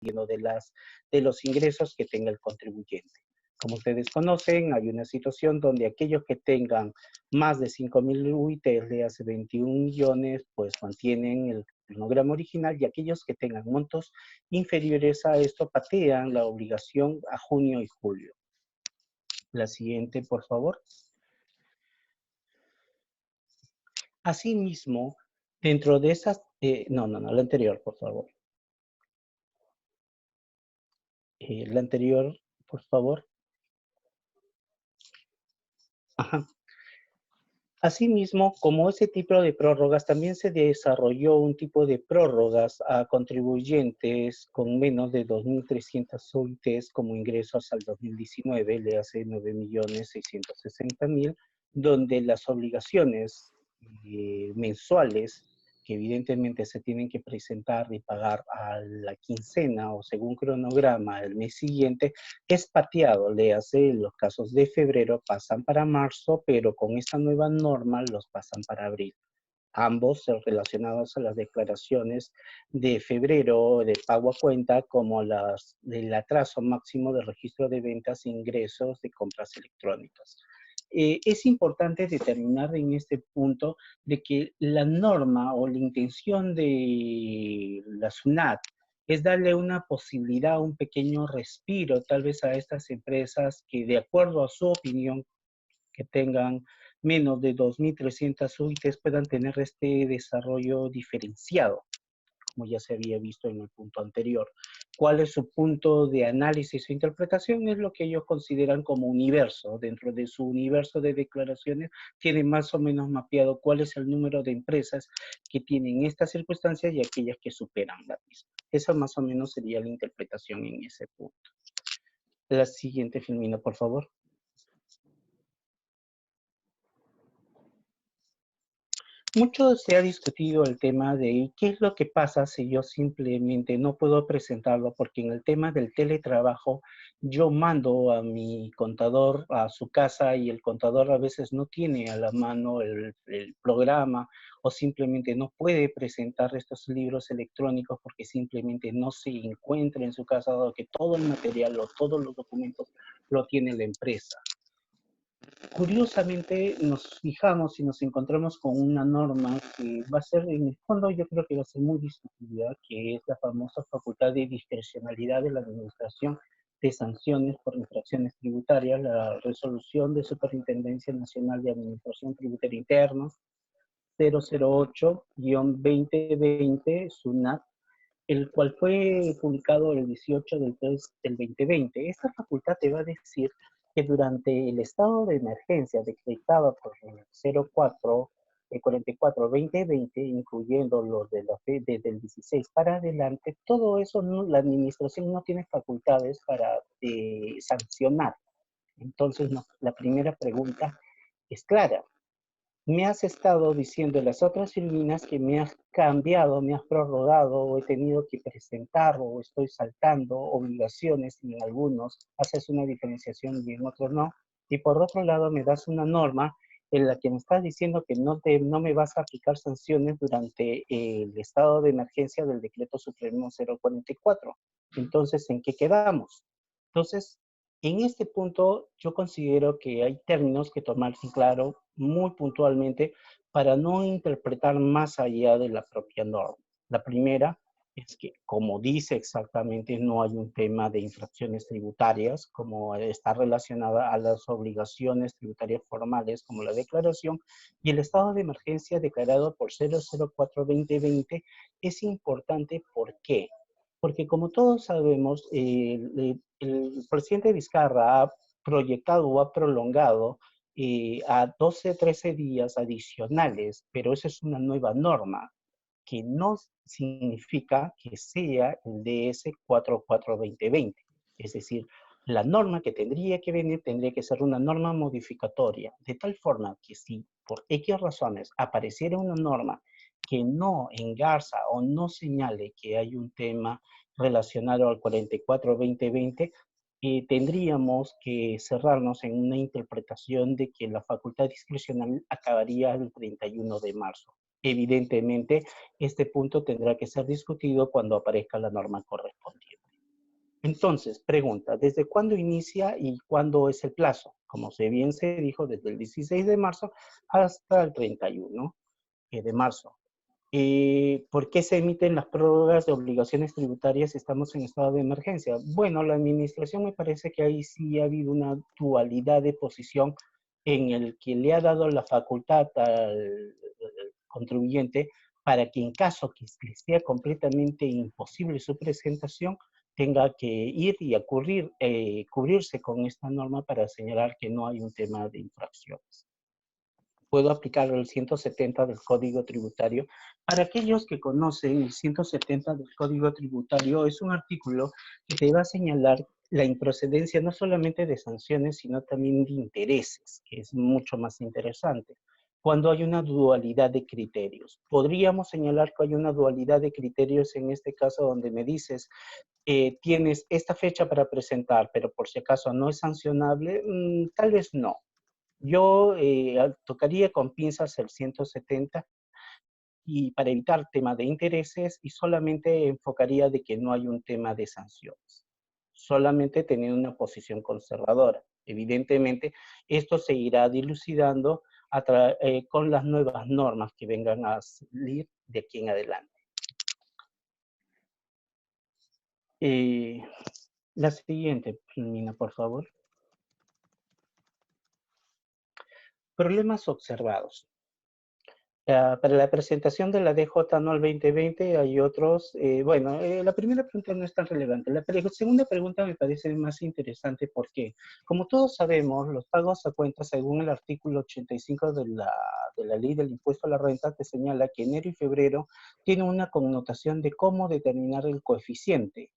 de los ingresos que tenga el contribuyente. Como ustedes conocen, hay una situación donde aquellos que tengan más de 5.000 UITs, le hace 21 millones, pues mantienen el cronograma original, y aquellos que tengan montos inferiores a esto patean la obligación a junio y julio. La siguiente, por favor. Asimismo, dentro de esas... la anterior, por favor. La anterior, por favor. Ajá. Asimismo, como ese tipo de prórrogas, también se desarrolló un tipo de prórrogas a contribuyentes con menos de 2.300 UITs como ingresos al 2019, le hace 9.660.000, donde las obligaciones mensuales que evidentemente se tienen que presentar y pagar a la quincena o según cronograma el mes siguiente, es pateado, le hace los casos de febrero pasan para marzo, pero con esta nueva norma los pasan para abril. Ambos relacionados a las declaraciones de febrero de pago a cuenta, como las del atraso máximo de registro de ventas e ingresos de compras electrónicas. Es importante determinar en este punto de que la norma o la intención de la SUNAT es darle una posibilidad, un pequeño respiro tal vez a estas empresas que, de acuerdo a su opinión, que tengan menos de 2.300 UITs puedan tener este desarrollo diferenciado, como ya se había visto en el punto anterior. ¿Cuál es su punto de análisis e interpretación? Es lo que ellos consideran como universo. Dentro de su universo de declaraciones tienen más o menos mapeado cuál es el número de empresas que tienen estas circunstancias y aquellas que superan la misma. Esa más o menos sería la interpretación en ese punto. La siguiente, Filmina, por favor. Mucho se ha discutido el tema de qué es lo que pasa si yo simplemente no puedo presentarlo, porque en el tema del teletrabajo yo mando a mi contador a su casa y el contador a veces no tiene a la mano el programa o simplemente no puede presentar estos libros electrónicos porque simplemente no se encuentra en su casa, dado que todo el material o todos los documentos lo tiene la empresa. Curiosamente nos fijamos y nos encontramos con una norma que va a ser, en el fondo yo creo que va a ser muy discutida, que es la famosa facultad de discrecionalidad de la Administración de Sanciones por Infracciones Tributarias, la resolución de Superintendencia Nacional de Administración Tributaria Interna 008-2020 SUNAT, el cual fue publicado el 18 del 3 del 2020. Esta facultad te va a decir que durante el estado de emergencia decretado por el 44-2020, incluyendo los de desde el 16 para adelante, todo eso la administración no tiene facultades para sancionar. Entonces, la primera pregunta es clara. Me has estado diciendo en las otras filminas que me has cambiado, me has prorrogado, o he tenido que presentar, o estoy saltando obligaciones, y en algunos haces una diferenciación y en otros no. Y por otro lado me das una norma en la que me estás diciendo que no me vas a aplicar sanciones durante el estado de emergencia del Decreto Supremo 044. Entonces, ¿en qué quedamos? Entonces, en este punto, yo considero que hay términos que tomar en claro muy puntualmente para no interpretar más allá de la propia norma. La primera es que, como dice exactamente, no hay un tema de infracciones tributarias, como está relacionada a las obligaciones tributarias formales, como la declaración, y el estado de emergencia declarado por 004-2020 es importante. ¿Por qué? Porque como todos sabemos, el presidente Vizcarra ha proyectado o ha prolongado a 12, 13 días adicionales, pero esa es una nueva norma que no significa que sea el DS 44-2020. Es decir, la norma que tendría que venir tendría que ser una norma modificatoria, de tal forma que si por X razones apareciera una norma que no engarza o no señale que hay un tema relacionado al 44-2020, tendríamos que cerrarnos en una interpretación de que la facultad discrecional acabaría el 31 de marzo. Evidentemente, este punto tendrá que ser discutido cuando aparezca la norma correspondiente. Entonces, pregunta, ¿desde cuándo inicia y cuándo es el plazo? Como bien se dijo, desde el 16 de marzo hasta el 31 de marzo. ¿Por qué se emiten las prórrogas de obligaciones tributarias si estamos en estado de emergencia? Bueno, la administración me parece que ahí sí ha habido una dualidad de posición en el que le ha dado la facultad al contribuyente para que en caso que les sea completamente imposible su presentación, tenga que ir y cubrirse con esta norma para señalar que no hay un tema de infracciones. Puedo aplicar el 170 del Código Tributario. Para aquellos que conocen, el 170 del Código Tributario es un artículo que te va a señalar la improcedencia no solamente de sanciones, sino también de intereses, que es mucho más interesante. Cuando hay una dualidad de criterios. Podríamos señalar que hay una dualidad de criterios en este caso donde me dices, tienes esta fecha para presentar, pero por si acaso no es sancionable, tal vez no. Yo tocaría con pinzas el 170 y para evitar tema de intereses y solamente enfocaría de que no hay un tema de sanciones. Solamente teniendo una posición conservadora. Evidentemente, esto se irá dilucidando con las nuevas normas que vengan a salir de aquí en adelante. La siguiente, Mina, por favor. Problemas observados. Para la presentación de la DJ anual 2020 hay otros, la primera pregunta no es tan relevante. La segunda pregunta me parece más interesante porque, como todos sabemos, los pagos a cuenta, según el artículo 85 de la ley del impuesto a la renta, te señala que enero y febrero tienen una connotación de cómo determinar el coeficiente.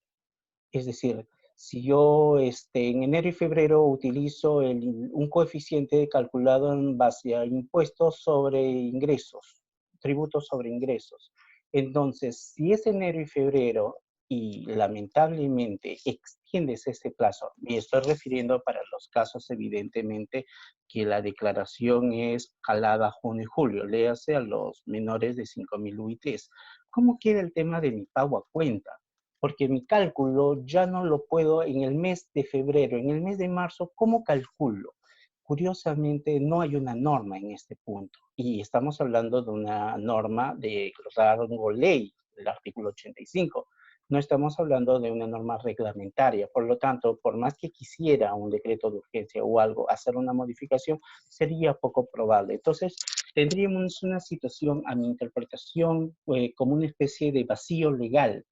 Es decir, si yo en enero y febrero utilizo un coeficiente calculado en base a impuestos sobre ingresos, tributos sobre ingresos. Entonces, si es enero y febrero y lamentablemente extiendes ese plazo, me estoy refiriendo para los casos evidentemente que la declaración es jalada junio y julio, léase a los menores de 5.000 UITs. ¿Cómo queda el tema de mi pago a cuenta? Porque mi cálculo ya no lo puedo en el mes de febrero, en el mes de marzo, ¿cómo calculo? Curiosamente, no hay una norma en este punto. Y estamos hablando de una norma de rango ley, del artículo 85. No estamos hablando de una norma reglamentaria. Por lo tanto, por más que quisiera un decreto de urgencia o algo, hacer una modificación, sería poco probable. Entonces, tendríamos una situación, a mi interpretación, como una especie de vacío legal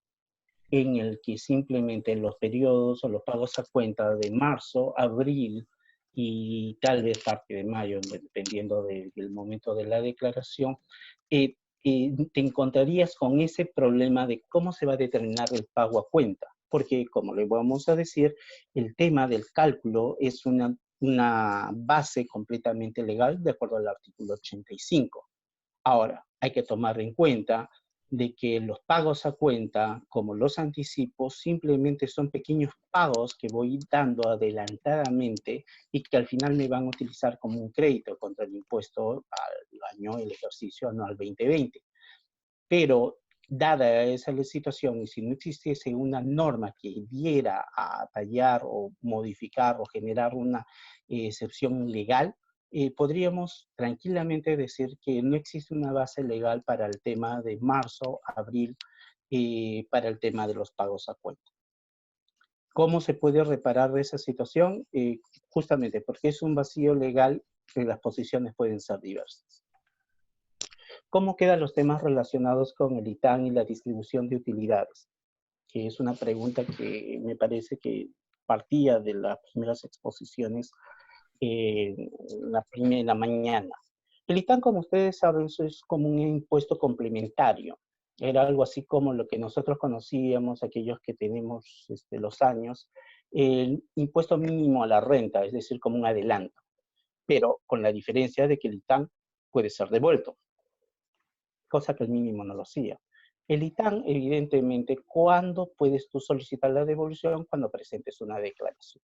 en el que simplemente los periodos o los pagos a cuenta de marzo, abril y tal vez parte de mayo, dependiendo del momento de la declaración, te encontrarías con ese problema de cómo se va a determinar el pago a cuenta. Porque, como le vamos a decir, el tema del cálculo es una base completamente legal de acuerdo al artículo 85. Ahora, hay que tomar en cuenta de que los pagos a cuenta, como los anticipos, simplemente son pequeños pagos que voy dando adelantadamente y que al final me van a utilizar como un crédito contra el impuesto al año, el ejercicio anual 2020. Pero dada esa situación y si no existiese una norma que diera a tallar o modificar o generar una excepción legal, podríamos tranquilamente decir que no existe una base legal para el tema de marzo, abril, para el tema de los pagos a cuenta. ¿Cómo se puede reparar esa situación? Justamente porque es un vacío legal que las posiciones pueden ser diversas. ¿Cómo quedan los temas relacionados con el ITAN y la distribución de utilidades? Que es una pregunta que me parece que partía de las primeras exposiciones en la mañana. El ITAN, como ustedes saben, es como un impuesto complementario. Era algo así como lo que nosotros conocíamos, aquellos que tenemos los años, el impuesto mínimo a la renta, es decir, como un adelanto, pero con la diferencia de que el ITAN puede ser devuelto, cosa que el mínimo no lo hacía. El ITAN, evidentemente, ¿cuándo puedes tú solicitar la devolución? Cuando presentes una declaración.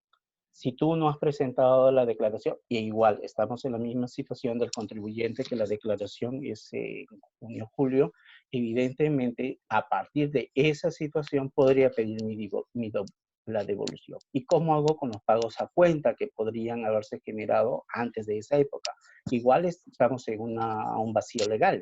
Si tú no has presentado la declaración, y igual estamos en la misma situación del contribuyente que la declaración es en junio, julio, evidentemente a partir de esa situación podría pedir la devolución. ¿Y cómo hago con los pagos a cuenta que podrían haberse generado antes de esa época? Igual estamos en un vacío legal.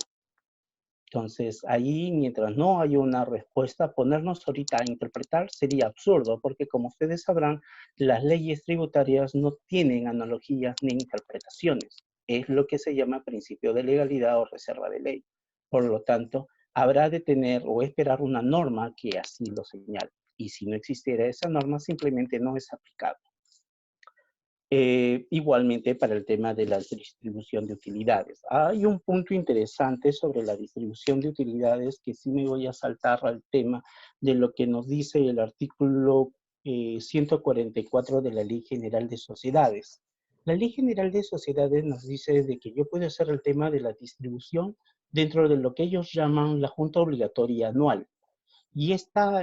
Entonces, ahí, mientras no hay una respuesta, ponernos ahorita a interpretar sería absurdo, porque como ustedes sabrán, las leyes tributarias no tienen analogías ni interpretaciones. Es lo que se llama principio de legalidad o reserva de ley. Por lo tanto, habrá de tener o esperar una norma que así lo señale. Y si no existiera esa norma, simplemente no es aplicable. Igualmente para el tema de la distribución de utilidades. Hay un punto interesante sobre la distribución de utilidades que sí me voy a saltar al tema de lo que nos dice el artículo 144 de la Ley General de Sociedades. La Ley General de Sociedades nos dice de que yo puedo hacer el tema de la distribución dentro de lo que ellos llaman la Junta Obligatoria Anual. Y esta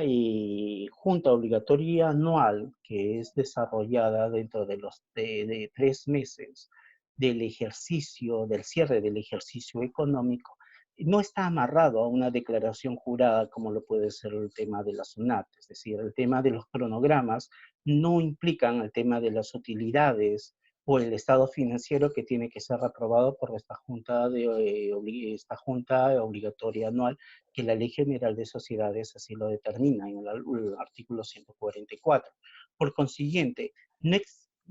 junta obligatoria anual, que es desarrollada dentro de 3 meses del ejercicio, del cierre del ejercicio económico, no está amarrado a una declaración jurada como lo puede ser el tema de la SUNAT. Es decir, el tema de los cronogramas no implican el tema de las utilidades o el estado financiero que tiene que ser aprobado por esta esta junta obligatoria anual, que la Ley General de Sociedades así lo determina en el artículo 144. Por consiguiente, no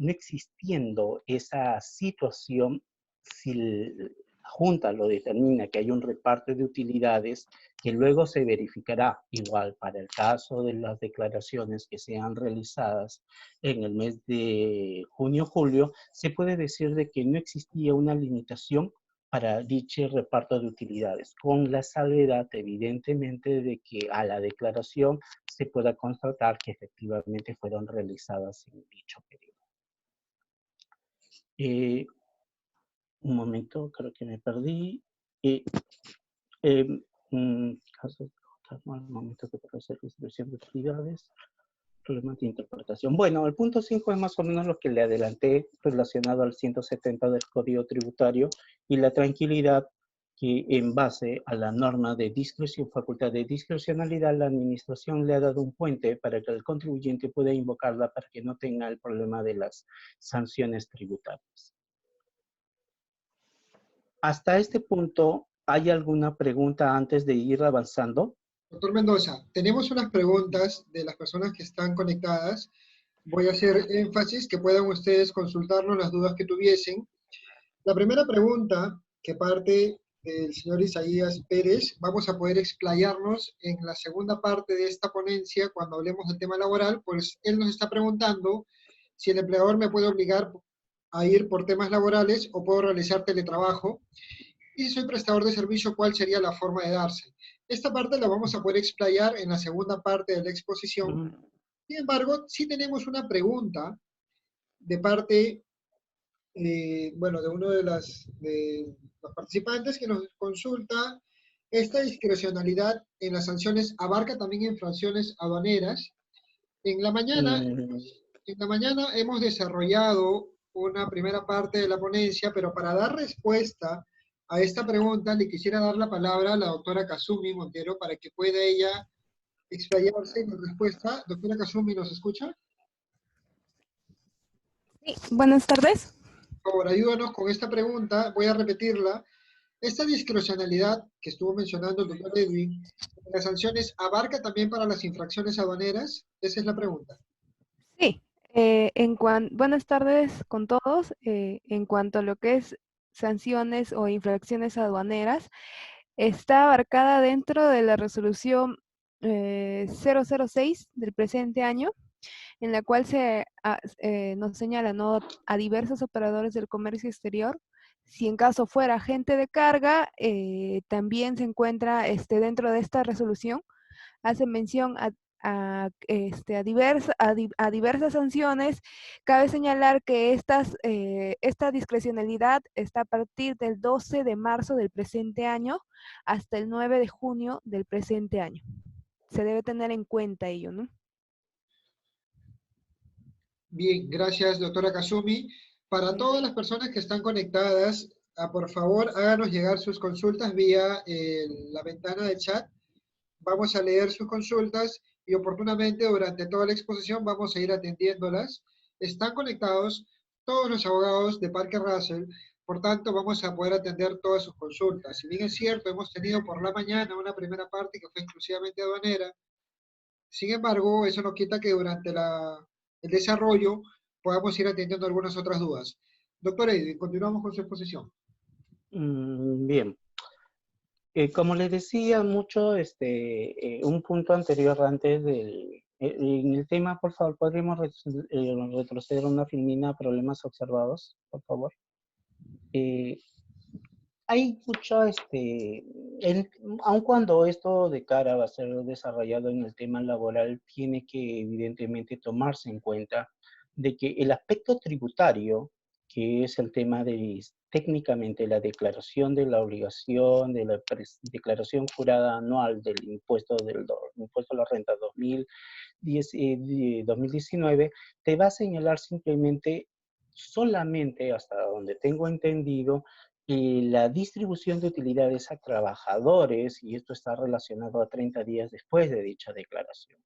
existiendo esa situación, si la Junta lo determina que hay un reparto de utilidades, que luego se verificará igual para el caso de las declaraciones que sean realizadas en el mes de junio-julio, se puede decir de que no existía una limitación para dicho reparto de utilidades, con la salvedad, evidentemente, de que a la declaración se pueda constatar que efectivamente fueron realizadas en dicho periodo. Un momento, creo que me perdí. Un momento que puede ser distribución de utilidades. Problemas de interpretación. Bueno, el punto 5 es más o menos lo que le adelanté relacionado al 170 del Código Tributario y la tranquilidad que en base a la norma de discreción, facultad de discrecionalidad, la administración le ha dado un puente para que el contribuyente pueda invocarla para que no tenga el problema de las sanciones tributarias. Hasta este punto, ¿hay alguna pregunta antes de ir avanzando? Doctor Mendoza, tenemos unas preguntas de las personas que están conectadas. Voy a hacer énfasis que puedan ustedes consultarnos las dudas que tuviesen. La primera pregunta, que parte del señor Isaías Pérez, vamos a poder explayarnos en la segunda parte de esta ponencia cuando hablemos del tema laboral, pues él nos está preguntando si el empleador me puede obligar a ir por temas laborales o puedo realizar teletrabajo. Y si soy prestador de servicio, ¿cuál sería la forma de darse? Esta parte la vamos a poder explayar en la segunda parte de la exposición. Sin embargo, sí tenemos una pregunta de parte, bueno, de uno de los participantes que nos consulta, ¿esta discrecionalidad en las sanciones abarca también infracciones aduaneras? En la mañana, hemos desarrollado una primera parte de la ponencia, pero para dar respuesta a esta pregunta le quisiera dar la palabra a la doctora Kazumi Montero para que pueda ella explayarse en la respuesta. Doctora Kazumi, ¿nos escucha? Sí, buenas tardes. Por favor, ayúdanos con esta pregunta. Voy a repetirla. Esta discrecionalidad que estuvo mencionando el doctor Edwin, ¿las sanciones abarca también para las infracciones aduaneras? Esa es la pregunta. Sí, buenas tardes con todos. En cuanto a lo que es sanciones o infracciones aduaneras, está abarcada dentro de la resolución 006 del presente año, en la cual nos señala, ¿no?, a diversos operadores del comercio exterior. Si en caso fuera agente de carga, también se encuentra dentro de esta resolución, hace mención a diversas sanciones. Cabe señalar que esta discrecionalidad está a partir del 12 de marzo del presente año hasta el 9 de junio del presente año. Se debe tener en cuenta ello, ¿no? Bien, gracias, doctora Kazumi. Para todas las personas que están conectadas, por favor, háganos llegar sus consultas vía la ventana de chat. Vamos a leer sus consultas y oportunamente durante toda la exposición vamos a ir atendiéndolas. Están conectados todos los abogados de Parker Russell, por tanto vamos a poder atender todas sus consultas. Si bien es cierto, hemos tenido por la mañana una primera parte que fue exclusivamente aduanera, sin embargo, eso no quita que durante el desarrollo podamos ir atendiendo algunas otras dudas. Doctor Edwin, continuamos con su exposición. Bien. Como les decía mucho, un punto anterior antes en el tema, por favor, ¿podríamos retroceder una filmina problemas observados, por favor? Hay mucho, aun cuando esto de cara va a ser desarrollado en el tema laboral, tiene que evidentemente tomarse en cuenta de que el aspecto tributario, que es el tema de técnicamente la declaración de la obligación, de la declaración jurada anual del impuesto, impuesto a la renta 2019, te va a señalar simplemente, solamente hasta donde tengo entendido, la distribución de utilidades a trabajadores, y esto está relacionado a 30 días después de dicha declaración.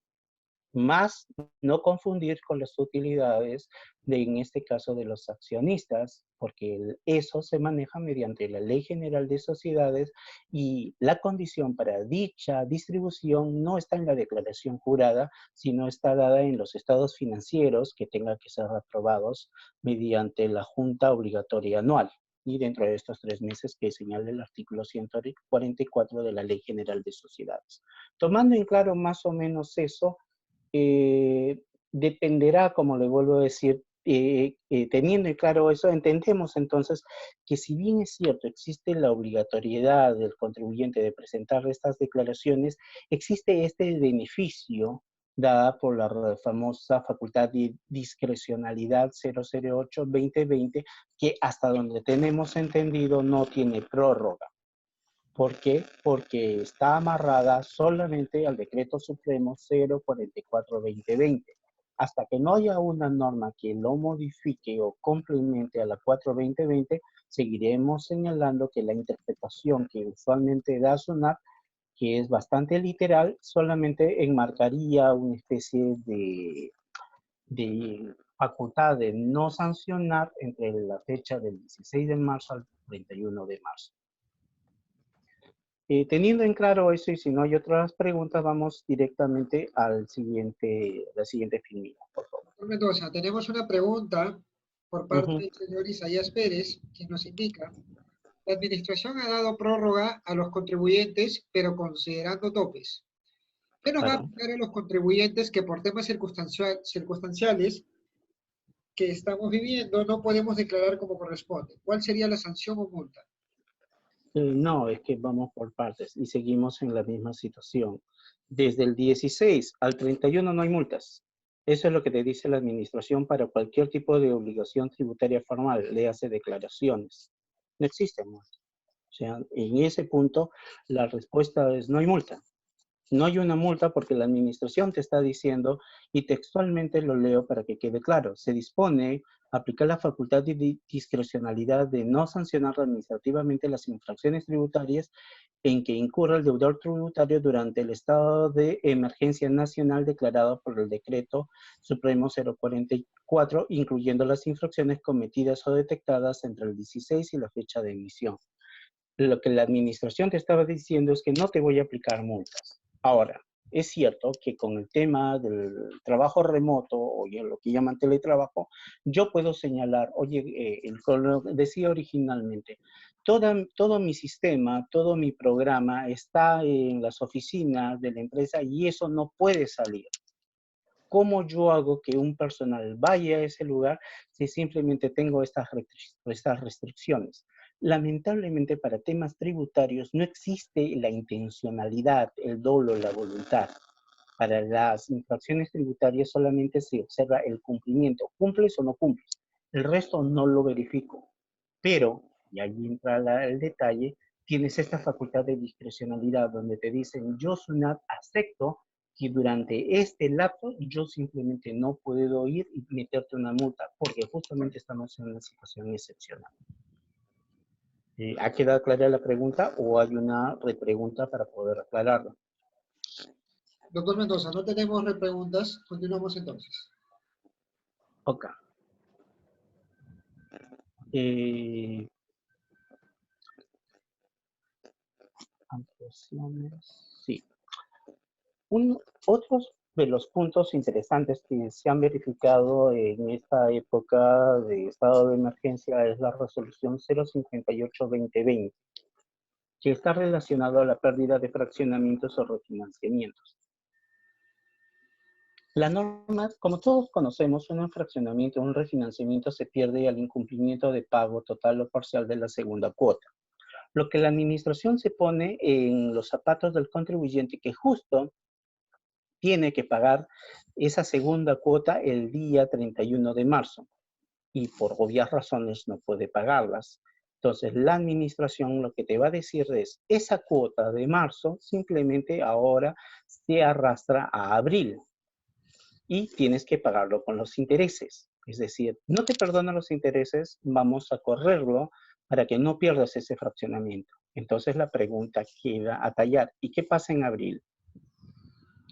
Más no confundir con las utilidades en este caso, de los accionistas, porque eso se maneja mediante la Ley General de Sociedades y la condición para dicha distribución no está en la declaración jurada, sino está dada en los estados financieros que tengan que ser aprobados mediante la Junta Obligatoria Anual y dentro de estos 3 meses que señala el artículo 144 de la Ley General de Sociedades. Tomando en claro más o menos eso, dependerá, como le vuelvo a decir, teniendo en claro eso, entendemos entonces que si bien es cierto, existe la obligatoriedad del contribuyente de presentar estas declaraciones, existe este beneficio dada por la famosa facultad de discrecionalidad 008-2020, que hasta donde tenemos entendido no tiene prórroga. ¿Por qué? Porque está amarrada solamente al Decreto Supremo 044-2020. Hasta que no haya una norma que lo modifique o complemente a la 4-2020, seguiremos señalando que la interpretación que usualmente da SUNAT, que es bastante literal, solamente enmarcaría una especie de facultad de no sancionar entre la fecha del 16 de marzo al 31 de marzo. Teniendo en claro eso, y si no hay otras preguntas, vamos directamente la siguiente filmina, por favor. Doctor Mendoza, tenemos una pregunta por parte del señor Isaías Pérez, quien nos indica: la administración ha dado prórroga a los contribuyentes, pero considerando topes. ¿Qué nos va a aplicar a los contribuyentes que por temas circunstanciales que estamos viviendo no podemos declarar como corresponde? ¿Cuál sería la sanción o multa? No, es que vamos por partes y seguimos en la misma situación. Desde el 16 al 31 no hay multas. Eso es lo que te dice la administración para cualquier tipo de obligación tributaria formal, le hace declaraciones. No existe multa. O sea, en ese punto la respuesta es no hay multa. No hay una multa porque la administración te está diciendo, y textualmente lo leo para que quede claro, se dispone a aplicar la facultad de discrecionalidad de no sancionar administrativamente las infracciones tributarias en que incurra el deudor tributario durante el estado de emergencia nacional declarado por el Decreto Supremo 044, incluyendo las infracciones cometidas o detectadas entre el 16 y la fecha de emisión. Lo que la administración te estaba diciendo es que no te voy a aplicar multas. Ahora, es cierto que con el tema del trabajo remoto o lo que llaman teletrabajo, yo puedo señalar, oye, como decía originalmente, todo mi sistema, todo mi programa está en las oficinas de la empresa y eso no puede salir. ¿Cómo yo hago que un personal vaya a ese lugar si simplemente tengo estas restricciones? Lamentablemente para temas tributarios no existe la intencionalidad, el dolo, la voluntad. Para las infracciones tributarias solamente se observa el cumplimiento. ¿Cumples o no cumples? El resto no lo verifico. Pero, y ahí entra el detalle, tienes esta facultad de discrecionalidad donde te dicen, yo, SUNAT, acepto que durante este lapso yo simplemente no puedo ir y meterte una multa, porque justamente estamos en una situación excepcional. ¿Ha quedado clara la pregunta o hay una repregunta para poder aclararla? Doctor Mendoza, no tenemos repreguntas. Continuamos entonces. Ok. Ampliaciones. Sí. Otros de los puntos interesantes que se han verificado en esta época de estado de emergencia es la resolución 058-2020, que está relacionado a la pérdida de fraccionamientos o refinanciamientos. La norma, como todos conocemos, un fraccionamiento o un refinanciamiento se pierde al incumplimiento de pago total o parcial de la segunda cuota. Lo que la administración se pone en los zapatos del contribuyente que justo tiene que pagar esa segunda cuota el día 31 de marzo y por obvias razones no puede pagarlas. Entonces, la administración lo que te va a decir es, esa cuota de marzo simplemente ahora se arrastra a abril y tienes que pagarlo con los intereses. Es decir, no te perdona los intereses, vamos a correrlo para que no pierdas ese fraccionamiento. Entonces, la pregunta queda a tallar. ¿Y qué pasa en abril?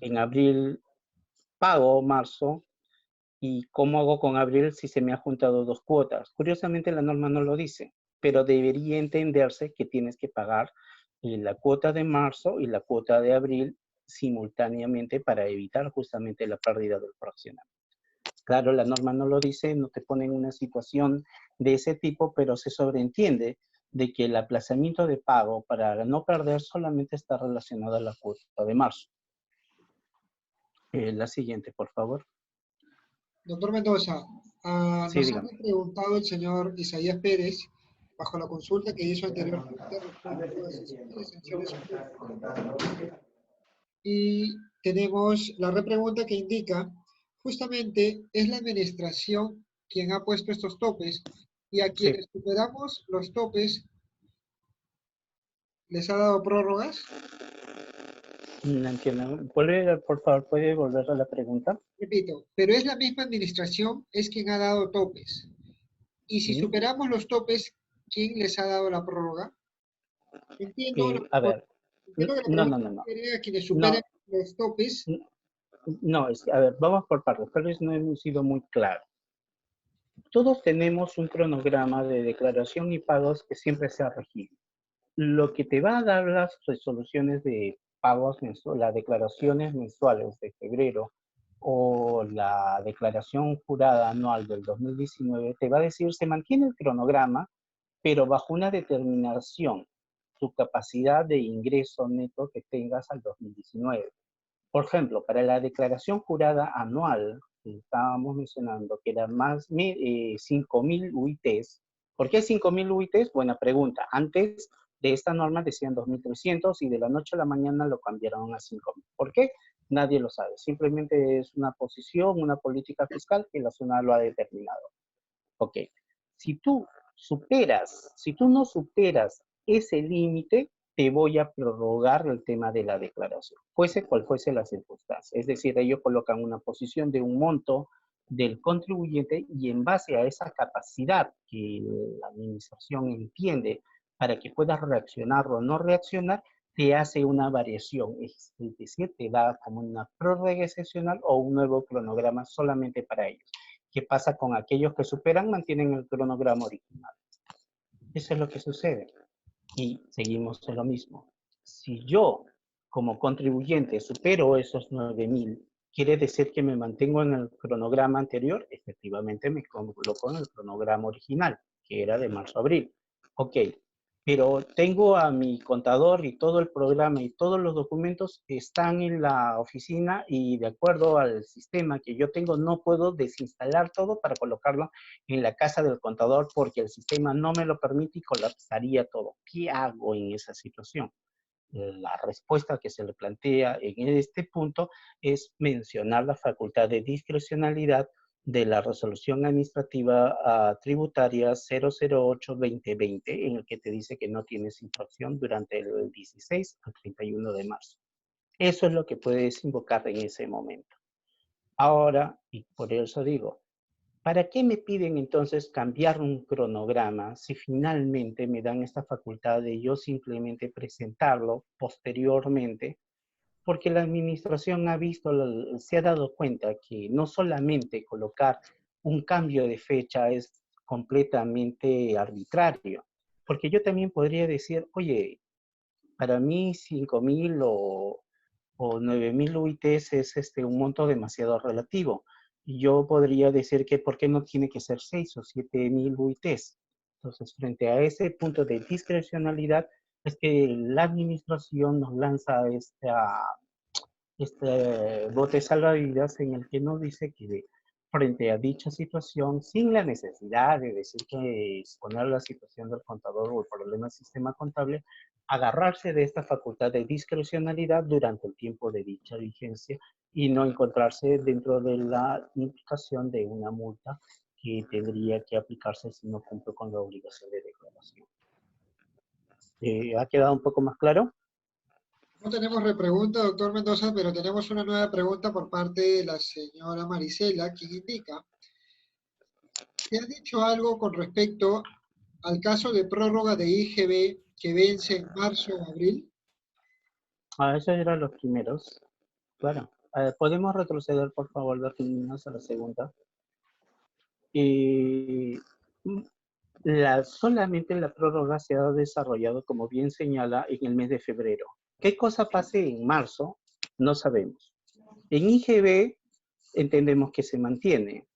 En abril pago marzo, ¿y cómo hago con abril si se me ha juntado dos cuotas? Curiosamente la norma no lo dice, pero debería entenderse que tienes que pagar la cuota de marzo y la cuota de abril simultáneamente para evitar justamente la pérdida del fraccionamiento. Claro, la norma no lo dice, no te pone en una situación de ese tipo, pero se sobreentiende de que el aplazamiento de pago para no perder solamente está relacionado a la cuota de marzo. La siguiente, por favor. Doctor Mendoza, Sí, nos ha dígame. preguntado el señor Isaías Pérez, bajo la consulta que hizo anteriormente respecto a sesiones de sanciones públicas. Y tenemos la repregunta que indica, justamente es la administración quien ha puesto estos topes y a Sí. quienes superamos los topes les ha dado prórrogas. No entiendo. Por favor, ¿puede volver a la pregunta? Repito, pero es la misma administración, es quien ha dado topes. Y si Sí. superamos los topes, ¿quién les ha dado la prórroga? Entiendo, A ver, entiendo que la no, pregunta no, no, no. refiere a quienes superen No, los topes. no, a ver, vamos por partes. Tal vez no hemos sido muy claros. Todos tenemos un cronograma de declaración y pagos que siempre se ha regido. Lo que te va a dar las resoluciones de pagos mensuales, las declaraciones mensuales de febrero o la declaración jurada anual del 2019, te va a decir, se mantiene el cronograma, pero bajo una determinación, tu capacidad de ingreso neto que tengas al 2019. Por ejemplo, para la declaración jurada anual, que estábamos mencionando, que eran más 5.000 UITs. ¿Por qué 5.000 UITs? Buena pregunta. Antes de esta norma decían 2.300 y de la noche a la mañana lo cambiaron a 5.000. ¿Por qué? Nadie lo sabe. Simplemente es una posición, una política fiscal que la zona lo ha determinado. Ok. Si tú no superas ese límite, te voy a prorrogar el tema de la declaración, fuese cual fuese la circunstancia. Es decir, ellos colocan una posición de un monto del contribuyente y en base a esa capacidad que la administración entiende para que puedas reaccionar o no reaccionar, te hace una variación, es decir, te da como una prórroga excepcional o un nuevo cronograma solamente para ellos. ¿Qué pasa con aquellos que superan? Mantienen el cronograma original. Eso es lo que sucede. Y seguimos en lo mismo. Si yo, como contribuyente, supero esos 9.000, ¿quiere decir que me mantengo en el cronograma anterior? Efectivamente, me coloco en el cronograma original, que era de marzo-abril. Ok, pero tengo a mi contador y todo el programa y todos los documentos están en la oficina y de acuerdo al sistema que yo tengo, no puedo desinstalar todo para colocarlo en la casa del contador porque el sistema no me lo permite y colapsaría todo. ¿Qué hago en esa situación? La respuesta que se le plantea en este punto es mencionar la facultad de discrecionalidad de la resolución administrativa tributaria 008-2020, en el que te dice que no tienes infracción durante el 16 al 31 de marzo. Eso es lo que puedes invocar en ese momento. Ahora, y por eso digo, ¿para qué me piden entonces cambiar un cronograma si finalmente me dan esta facultad de yo simplemente presentarlo posteriormente porque la administración ha visto, se ha dado cuenta que no solamente colocar un cambio de fecha es completamente arbitrario, porque yo también podría decir, oye, para mí 5.000 o 9.000 UITs es un monto demasiado relativo. Y yo podría decir que ¿por qué no tiene que ser 6 o 7.000 UITs? Entonces, frente a ese punto de discrecionalidad, es que la administración nos lanza este bote salvavidas en el que nos dice que frente a dicha situación, sin la necesidad de decir que exponer la situación del contador o el problema del sistema contable, agarrarse de esta facultad de discrecionalidad durante el tiempo de dicha vigencia y no encontrarse dentro de la implicación de una multa que tendría que aplicarse si no cumple con la obligación de declaración. ¿Ha quedado un poco más claro? No tenemos repregunta, doctor Mendoza, pero tenemos una nueva pregunta por parte de la señora Marisela, quien indica, ¿se ha dicho algo con respecto al caso de prórroga de IGB que vence en marzo o abril? Esos eran los primeros. Claro. ¿Podemos retroceder, por favor, las niñas a la segunda? Solamente la prórroga se ha desarrollado, como bien señala, en el mes de febrero. ¿Qué cosa pase en marzo? No sabemos. En IGB entendemos que se mantiene,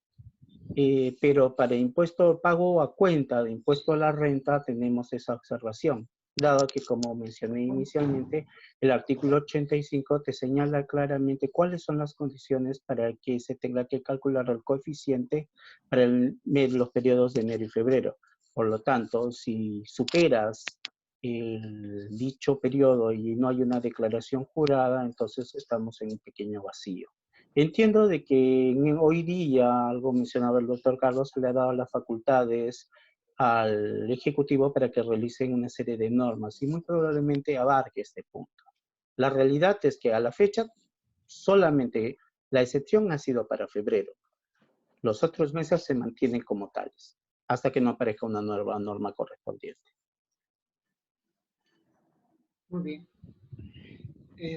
pero para impuesto pago a cuenta de impuesto a la renta tenemos esa observación, dado que, como mencioné inicialmente, el artículo 85 te señala claramente cuáles son las condiciones para que se tenga que calcular el coeficiente para los periodos de enero y febrero. Por lo tanto, si superas el dicho periodo y no hay una declaración jurada, entonces estamos en un pequeño vacío. Entiendo de que hoy día, algo mencionaba el doctor Carlos, se le ha dado las facultades al Ejecutivo para que realicen una serie de normas y muy probablemente abarque este punto. La realidad es que a la fecha solamente la excepción ha sido para febrero. Los otros meses se mantienen como tales, hasta que no aparezca una nueva norma correspondiente. Muy bien.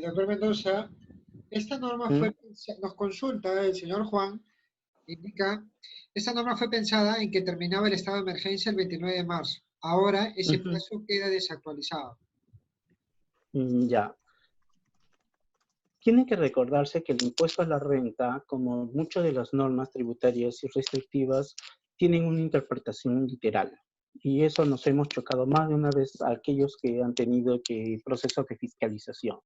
Doctor Mendoza, esta norma fue, nos consulta el señor Juan, indica, esta norma fue pensada en que terminaba el estado de emergencia el 29 de marzo. Ahora ese plazo queda desactualizado. Ya. Tiene que recordarse que el impuesto a la renta, como muchas de las normas tributarias y restrictivas, tienen una interpretación literal. Y eso nos hemos chocado más de una vez a aquellos que han tenido procesos de fiscalización.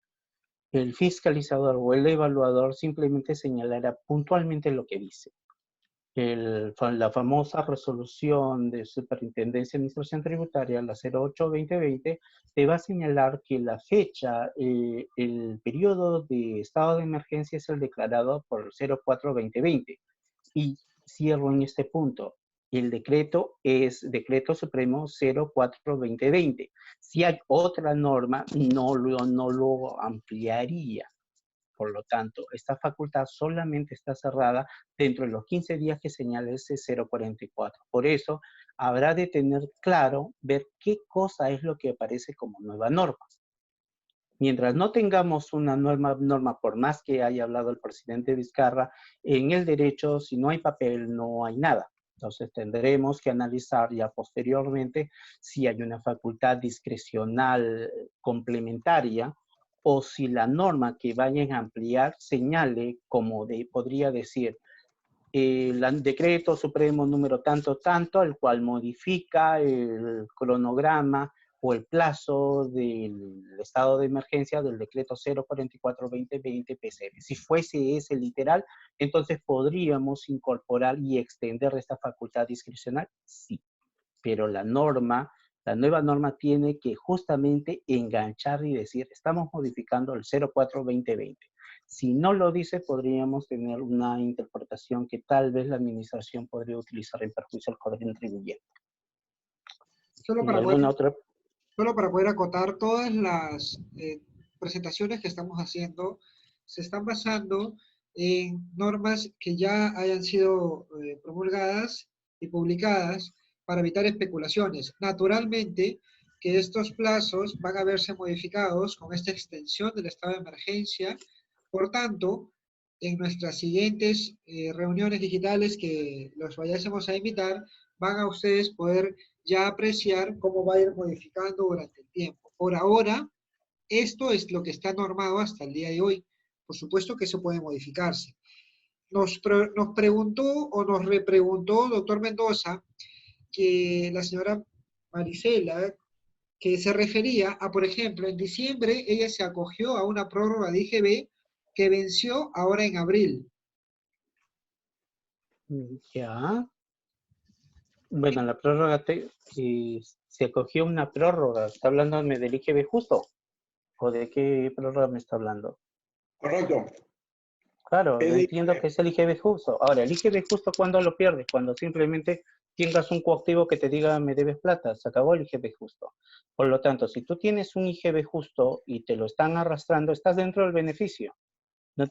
El fiscalizador o el evaluador simplemente señalará puntualmente lo que dice. La famosa resolución de Superintendencia de Administración Tributaria, la 08-2020, te va a señalar que la fecha, el periodo de estado de emergencia es el declarado por el 04-2020. Y cierro en este punto. El decreto es Decreto Supremo 04-2020. Si hay otra norma, no lo ampliaría. Por lo tanto, esta facultad solamente está cerrada dentro de los 15 días que señala ese 044. Por eso, habrá de tener claro, ver qué cosa es lo que aparece como nueva norma. Mientras no tengamos una norma, por más que haya hablado el presidente Vizcarra, en el derecho, si no hay papel, no hay nada. Entonces tendremos que analizar ya posteriormente si hay una facultad discrecional complementaria o si la norma que vayan a ampliar señale, como podría decir, el decreto supremo número tanto, el cual modifica el cronograma o el plazo del estado de emergencia del decreto 044-2020 PCR. Si fuese ese literal, entonces podríamos incorporar y extender esta facultad discrecional, sí. Pero la nueva norma tiene que justamente enganchar y decir, estamos modificando el 04-2020. Si no lo dice, podríamos tener una interpretación que tal vez la administración podría utilizar en perjuicio al contribuyente. Solo para poder acotar, todas las presentaciones que estamos haciendo se están basando en normas que ya hayan sido promulgadas y publicadas para evitar especulaciones. Naturalmente que estos plazos van a verse modificados con esta extensión del estado de emergencia. Por tanto, en nuestras siguientes reuniones digitales que los vayásemos a invitar, van a ustedes poder ya apreciar cómo va a ir modificando durante el tiempo. Por ahora, esto es lo que está normado hasta el día de hoy. Por supuesto que eso puede modificarse. Nos preguntó o nos repreguntó, doctor Mendoza, que la señora Marisela, que se refería a, por ejemplo, en diciembre ella se acogió a una prórroga de IGB que venció ahora en abril. Ya. Bueno, la prórroga, se acogió una prórroga. ¿Está hablándome del IGB justo? ¿O de qué prórroga me está hablando? Correcto. Claro, entiendo que es el IGB justo. Ahora, el IGB justo, ¿cuándo lo pierdes? Cuando simplemente tengas un coactivo que te diga me debes plata. Se acabó el IGB justo. Por lo tanto, si tú tienes un IGB justo y te lo están arrastrando, estás dentro del beneficio.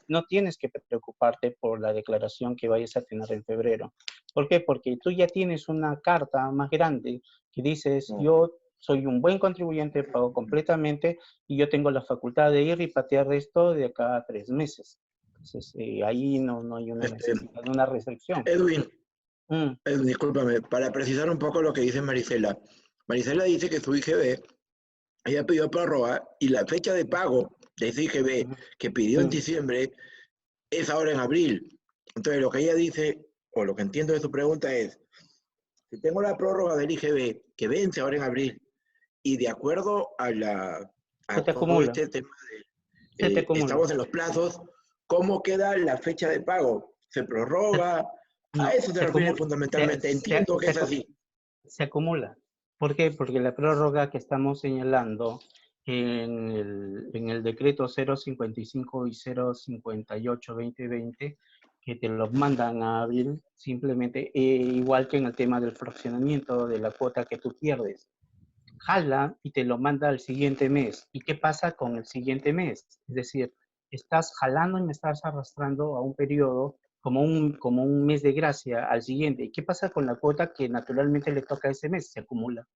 No tienes que preocuparte por la declaración que vayas a tener en febrero. ¿Por qué? Porque tú ya tienes una carta más grande que dices, yo soy un buen contribuyente, pago completamente y yo tengo la facultad de ir y patear esto de acá a 3 meses. Entonces, ahí no hay una necesidad de una restricción. Edwin, discúlpame, para precisar un poco lo que dice Marisela. Marisela dice que su IGB, ella pidió prórroga y la fecha de pago de ese IGB que pidió en diciembre es ahora en abril. Entonces, lo que ella dice, o lo que entiendo de su pregunta es, si tengo la prórroga del IGB que vence ahora en abril, y de acuerdo a todo este tema de estamos en los plazos, ¿cómo queda la fecha de pago? ¿Se prorroga? No, a eso se refiere fundamentalmente. Entiendo que es así. Se acumula. ¿Por qué? Porque la prórroga que estamos señalando en el decreto 055 y 058-2020, que te los mandan a abril, simplemente, igual que en el tema del fraccionamiento de la cuota que tú pierdes, jala y te lo manda al siguiente mes. ¿Y qué pasa con el siguiente mes? Es decir, estás jalando y me estás arrastrando a un periodo como un mes de gracia al siguiente. ¿Y qué pasa con la cuota que naturalmente le toca a ese mes? Se acumula.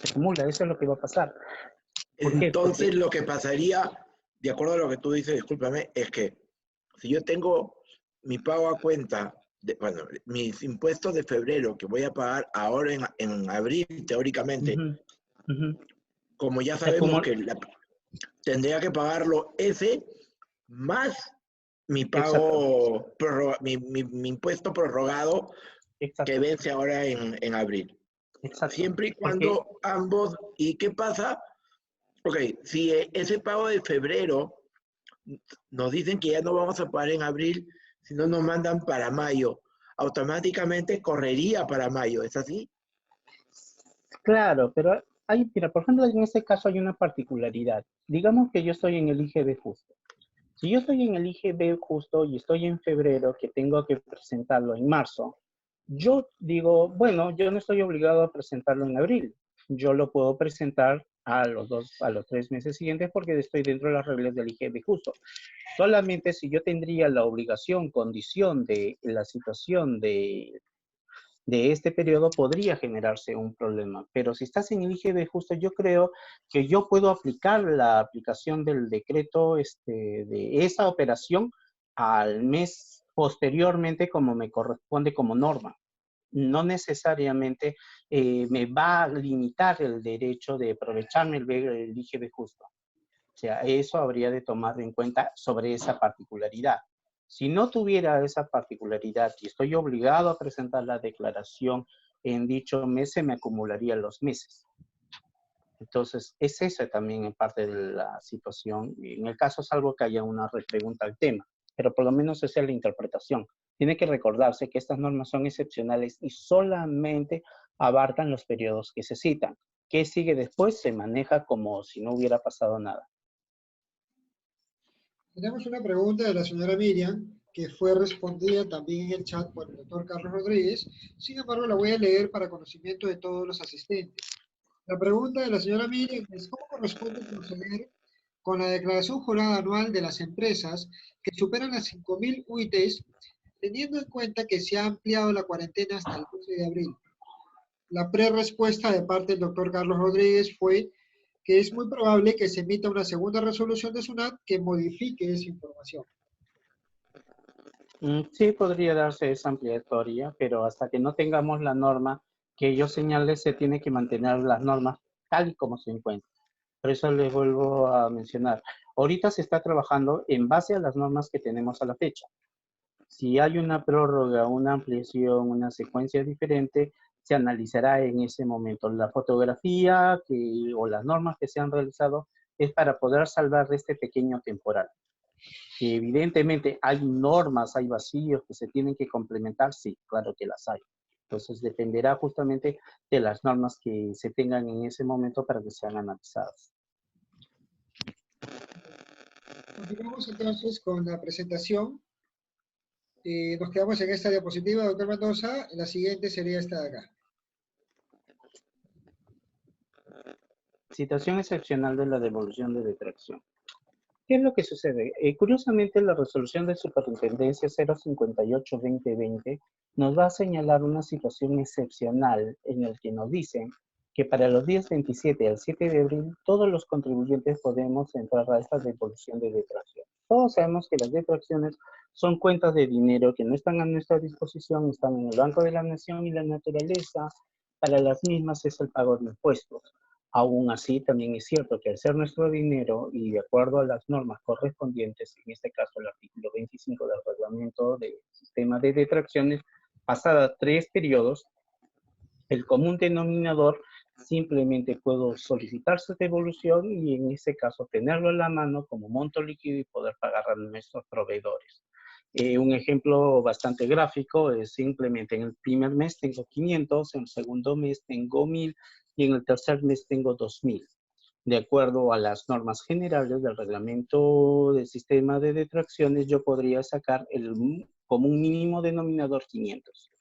Se acumula, eso es lo que va a pasar. Entonces, lo que pasaría, de acuerdo a lo que tú dices, discúlpame, es que si yo tengo mi pago a cuenta, mis impuestos de febrero que voy a pagar ahora en abril, teóricamente, como ya sabemos que tendría que pagarlo ese más mi pago, mi impuesto prorrogado que vence ahora en abril. Exacto. Siempre y cuando ambos, ¿y qué pasa? Ok, si ese pago de febrero nos dicen que ya no vamos a pagar en abril, si no nos mandan para mayo, automáticamente correría para mayo, ¿es así? Claro, pero mira, por ejemplo, en este caso hay una particularidad. Digamos que yo estoy en el IGB justo. Si yo estoy en el IGB justo y estoy en febrero, que tengo que presentarlo en marzo, yo digo, bueno, yo no estoy obligado a presentarlo en abril. Yo lo puedo presentar a los 3 meses siguientes porque estoy dentro de las reglas del IGB justo. Solamente si yo tendría la obligación, condición de la situación de este periodo podría generarse un problema. Pero si estás en el IGB justo, yo creo que yo puedo aplicar la aplicación del decreto de esa operación al mes posteriormente como me corresponde como norma. No necesariamente me va a limitar el derecho de aprovecharme el IGB justo. O sea, eso habría de tomar en cuenta sobre esa particularidad. Si no tuviera esa particularidad y estoy obligado a presentar la declaración en dicho mes, se me acumularían los meses. Entonces, es esa también en parte de la situación. En el caso salvo que haya una repregunta al tema, pero por lo menos esa es la interpretación. Tiene que recordarse que estas normas son excepcionales y solamente abarcan los periodos que se citan. ¿Qué sigue después? Se maneja como si no hubiera pasado nada. Tenemos una pregunta de la señora Miriam, que fue respondida también en el chat por el doctor Carlos Rodríguez. Sin embargo, la voy a leer para conocimiento de todos los asistentes. La pregunta de la señora Miriam es: ¿cómo corresponde proceder con la declaración jurada anual de las empresas que superan las 5.000 UITs, teniendo en cuenta que se ha ampliado la cuarentena hasta el 12 de abril? la pre-respuesta de parte del doctor Carlos Rodríguez fue que es muy probable que se emita una segunda resolución de SUNAT que modifique esa información. Sí, podría darse esa ampliatoria, pero hasta que no tengamos la norma que yo señale, se tiene que mantener las normas tal y como se encuentran. Por eso les vuelvo a mencionar. Ahorita se está trabajando en base a las normas que tenemos a la fecha. Si hay una prórroga, una ampliación, una secuencia diferente, se analizará en ese momento. La fotografía o las normas que se han realizado es para poder salvar este pequeño temporal. Que evidentemente hay normas, hay vacíos que se tienen que complementar, sí, claro que las hay. Entonces dependerá justamente de las normas que se tengan en ese momento para que sean analizadas. Continuamos entonces con la presentación. Nos quedamos en esta diapositiva, doctor Mendoza. La siguiente sería esta de acá. Situación excepcional de la devolución de detracción. ¿Qué es lo que sucede? Curiosamente, la resolución de Superintendencia 058-2020 nos va a señalar una situación excepcional en la que nos dicen que para los días 27 al 7 de abril todos los contribuyentes podemos entrar a esta devolución de detracción. Todos sabemos que las detracciones son cuentas de dinero que no están a nuestra disposición, están en el Banco de la Nación y la naturaleza. Para las mismas es el pago de impuestos. Aún así, también es cierto que al ser nuestro dinero y de acuerdo a las normas correspondientes, en este caso el artículo 25 del reglamento del sistema de detracciones, pasadas 3 periodos, el común denominador simplemente puedo solicitar su devolución y en ese caso tenerlo en la mano como monto líquido y poder pagar a nuestros proveedores. Un ejemplo bastante gráfico es simplemente en el primer mes tengo 500, en el segundo mes tengo 1000 y en el tercer mes tengo 2000. De acuerdo a las normas generales del reglamento del sistema de detracciones, yo podría sacar como un mínimo denominador 500.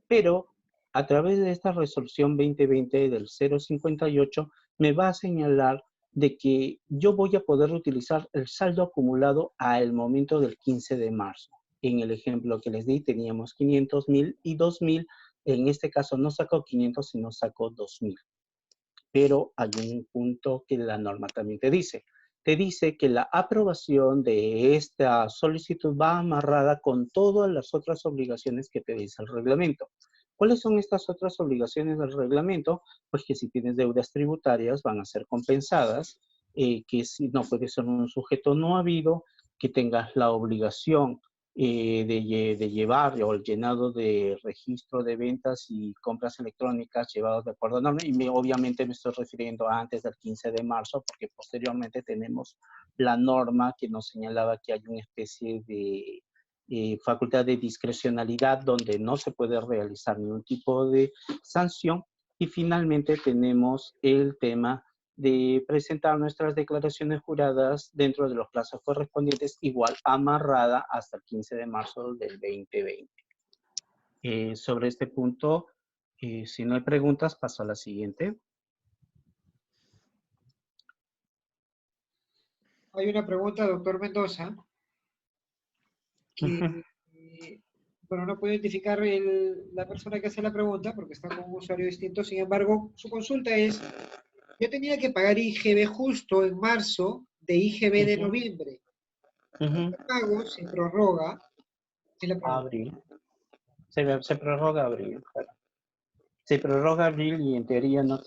Pero a través de esta resolución 2020 del 058 me va a señalar de que yo voy a poder utilizar el saldo acumulado al momento del 15 de marzo. En el ejemplo que les di teníamos 500, 1000 y 2000. En este caso no saco 500, sino saco 2000. Pero hay un punto que la norma también te dice. Te dice que la aprobación de esta solicitud va amarrada con todas las otras obligaciones que te dice el reglamento. ¿Cuáles son estas otras obligaciones del reglamento? Pues que si tienes deudas tributarias van a ser compensadas, que si no puedes ser un sujeto no habido, que tengas la obligación de llevar o el llenado de registro de ventas y compras electrónicas llevados de acuerdo a normas, y obviamente me estoy refiriendo a antes del 15 de marzo, porque posteriormente tenemos la norma que nos señalaba que hay una especie de facultad de discrecionalidad donde no se puede realizar ningún tipo de sanción, y finalmente tenemos el tema de presentar nuestras declaraciones juradas dentro de los plazos correspondientes, igual amarrada hasta el 15 de marzo del 2020. Sobre este punto, si no hay preguntas, paso a la siguiente. Hay una pregunta, doctor Mendoza, que, bueno, no puedo identificar la persona que hace la pregunta porque está con un usuario distinto. Sin embargo, su consulta es: yo tenía que pagar IGB justo en marzo de IGB de noviembre. ¿El pago se prorroga? Es la pregunta. Abril. Se prorroga abril. Claro. Se prorroga abril y en teoría no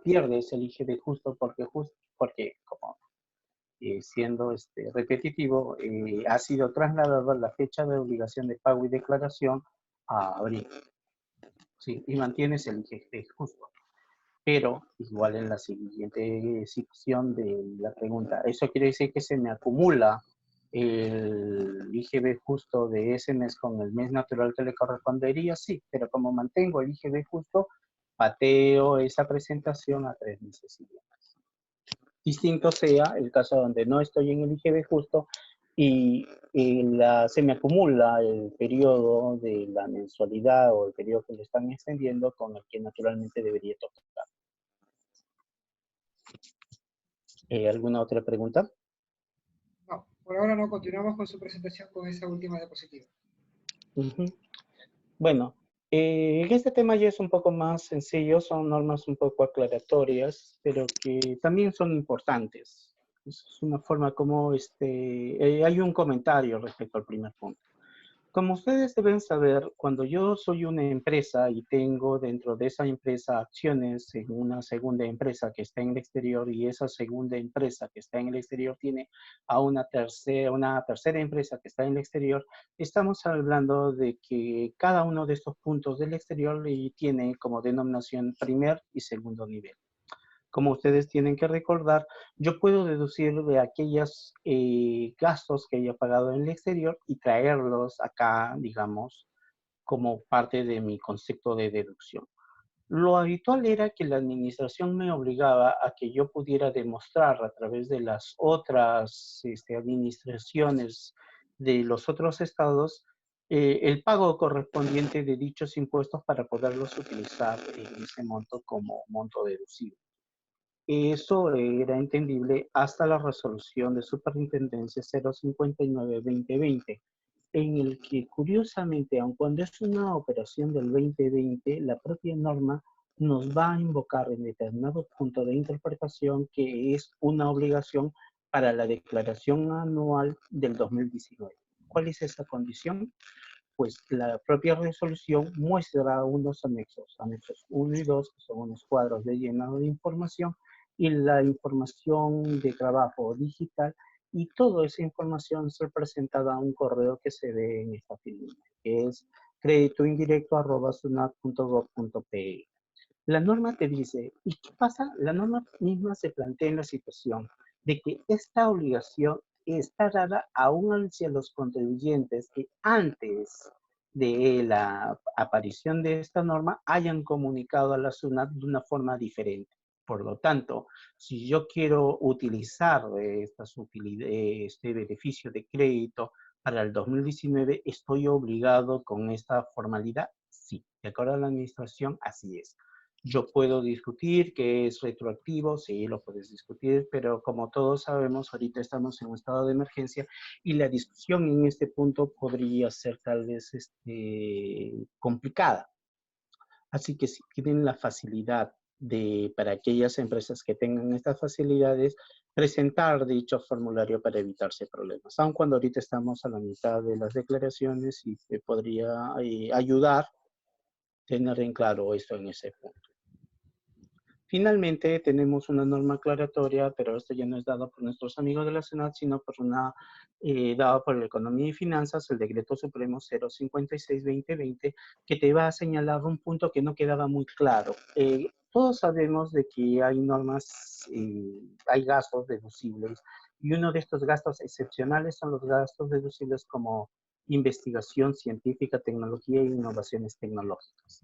pierdes el IGB justo porque como siendo repetitivo, ha sido trasladado la fecha de obligación de pago y declaración a abril. Sí, y mantienes el IGB justo. Pero igual en la siguiente sección de la pregunta, ¿eso quiere decir que se me acumula el IGB justo de ese mes con el mes natural que le correspondería? Sí, pero como mantengo el IGB justo, pateo esa presentación a 3 meses siguientes. Distinto sea el caso donde no estoy en el IGB justo y se me acumula el periodo de la mensualidad o el periodo que le están extendiendo con el que naturalmente debería tocar. ¿Alguna otra pregunta? No, por ahora no. Continuamos con su presentación con esa última diapositiva. Bueno, En este tema ya es un poco más sencillo, son normas un poco aclaratorias, pero que también son importantes. Es una forma como, hay un comentario respecto al primer punto. Como ustedes deben saber, cuando yo soy una empresa y tengo dentro de esa empresa acciones en una segunda empresa que está en el exterior y esa segunda empresa que está en el exterior tiene a una tercera empresa que está en el exterior, estamos hablando de que cada uno de estos puntos del exterior tiene como denominación primer y segundo nivel. Como ustedes tienen que recordar, yo puedo deducir de aquellos gastos que haya pagado en el exterior y traerlos acá, digamos, como parte de mi concepto de deducción. Lo habitual era que la administración me obligaba a que yo pudiera demostrar a través de las otras administraciones de los otros estados el pago correspondiente de dichos impuestos para poderlos utilizar en ese monto como monto deducible. Eso era entendible hasta la resolución de Superintendencia 059-2020, en el que curiosamente, aun cuando es una operación del 2020, la propia norma nos va a invocar en determinado punto de interpretación que es una obligación para la declaración anual del 2019. ¿Cuál es esa condición? Pues la propia resolución muestra unos anexos 1 y 2, que son unos cuadros de llenado de información, y la información de trabajo digital, y toda esa información es presentada a un correo que se ve en esta firma, que es creditoindirecto@sunat.gov.pe. La norma te dice, ¿y qué pasa? La norma misma se plantea en la situación de que esta obligación está dada aún hacia los contribuyentes que antes de la aparición de esta norma hayan comunicado a la SUNAT de una forma diferente. Por lo tanto, si yo quiero utilizar este beneficio de crédito para el 2019, ¿estoy obligado con esta formalidad? Sí, de acuerdo a la administración, así es. Yo puedo discutir que es retroactivo, sí, lo puedes discutir, pero como todos sabemos, ahorita estamos en un estado de emergencia y la discusión en este punto podría ser tal vez complicada. Así que si tienen la facilidad para aquellas empresas que tengan estas facilidades, presentar dicho formulario para evitarse problemas. Aun cuando ahorita estamos a la mitad de las declaraciones y te podría ayudar tener en claro esto en ese punto. Finalmente, tenemos una norma aclaratoria, pero esto ya no es dado por nuestros amigos de la Senat, sino por dado por la Economía y Finanzas, el Decreto Supremo 056-2020, que te va a señalar un punto que no quedaba muy claro. Todos sabemos de que hay normas, hay gastos deducibles, y uno de estos gastos excepcionales son los gastos deducibles como investigación científica, tecnología e innovaciones tecnológicas.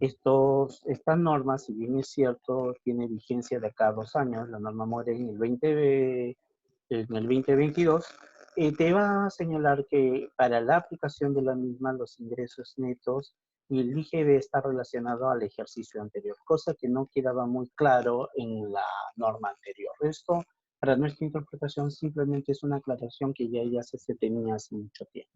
Estas normas, si bien es cierto, tiene vigencia de cada 2 años, la norma muere en el 2022, te va a señalar que para la aplicación de la misma los ingresos netos y el IGB está relacionado al ejercicio anterior, cosa que no quedaba muy claro en la norma anterior. Esto, para nuestra interpretación, simplemente es una aclaración que ya se tenía hace mucho tiempo.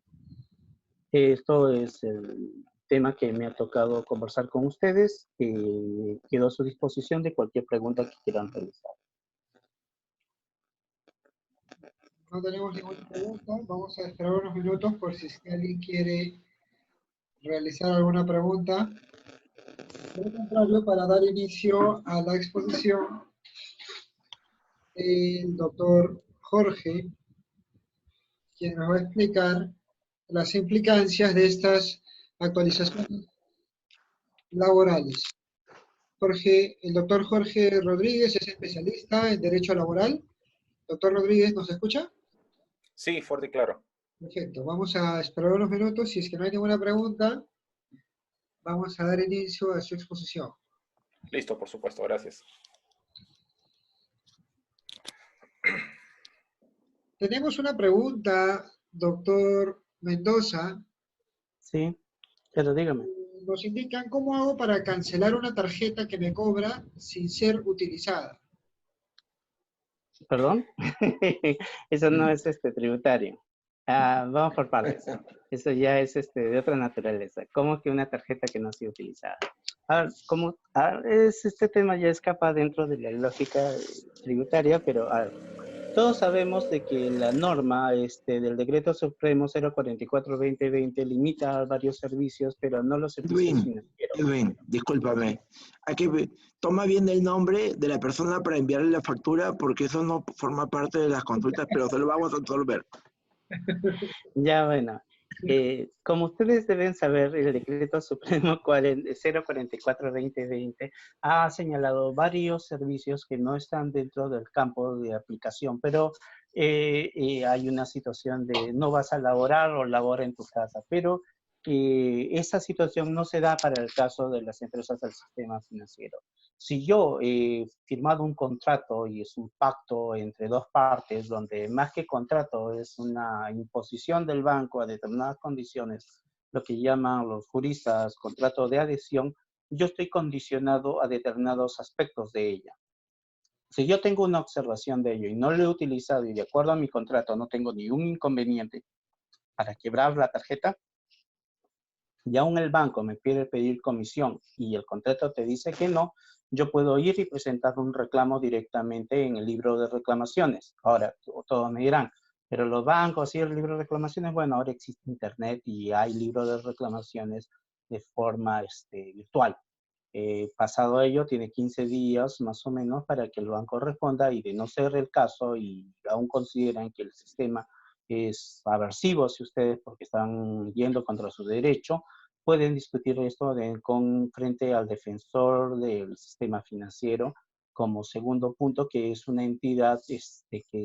Esto es el tema que me ha tocado conversar con ustedes. Quedo a su disposición de cualquier pregunta que quieran realizar. No tenemos ninguna pregunta. Vamos a esperar unos minutos por si alguien quiere realizar alguna pregunta. Por lo contrario, para dar inicio a la exposición, el doctor Jorge, quien nos va a explicar las implicancias de estas actualizaciones laborales. El doctor Jorge Rodríguez es especialista en Derecho Laboral. Doctor Rodríguez, ¿nos escucha? Sí, fuerte y claro. Perfecto. Vamos a esperar unos minutos. Si es que no hay ninguna pregunta, vamos a dar inicio a su exposición. Listo, por supuesto, gracias. Tenemos una pregunta, doctor Mendoza. Sí, pero dígame. Nos indican cómo hago para cancelar una tarjeta que me cobra sin ser utilizada. ¿Perdón? Eso no es tributario. Vamos por partes. Eso ya es de otra naturaleza. ¿Cómo que una tarjeta que no ha sido utilizada? Este tema ya escapa dentro de la lógica tributaria, pero todos sabemos de que la norma del Decreto Supremo 044-2020 limita a varios servicios, pero no los servicios financieros. Edwin, discúlpame. Toma bien el nombre de la persona para enviarle la factura, porque eso no forma parte de las consultas, pero se lo vamos a resolver. Ya, bueno. Como ustedes deben saber, el Decreto Supremo 044-2020 ha señalado varios servicios que no están dentro del campo de aplicación, pero hay una situación de no vas a laborar o labora en tu casa, pero esa situación no se da para el caso de las empresas del sistema financiero. Si yo he firmado un contrato y es un pacto entre dos partes, donde más que contrato es una imposición del banco a determinadas condiciones, lo que llaman los juristas contrato de adhesión, yo estoy condicionado a determinados aspectos de ella. Si yo tengo una observación de ello y no lo he utilizado y de acuerdo a mi contrato no tengo ningún inconveniente para quebrar la tarjeta, y aún el banco me pide pedir comisión y el contrato te dice que no, yo puedo ir y presentar un reclamo directamente en el libro de reclamaciones. Ahora, todos me dirán, pero los bancos y el libro de reclamaciones, bueno, ahora existe internet y hay libro de reclamaciones de forma virtual. Pasado ello, tiene 15 días más o menos para que el banco responda y de no ser el caso y aún consideran que el sistema es aversivo si ustedes porque están yendo contra su derecho, pueden discutir esto frente al defensor del sistema financiero como segundo punto, que es una entidad que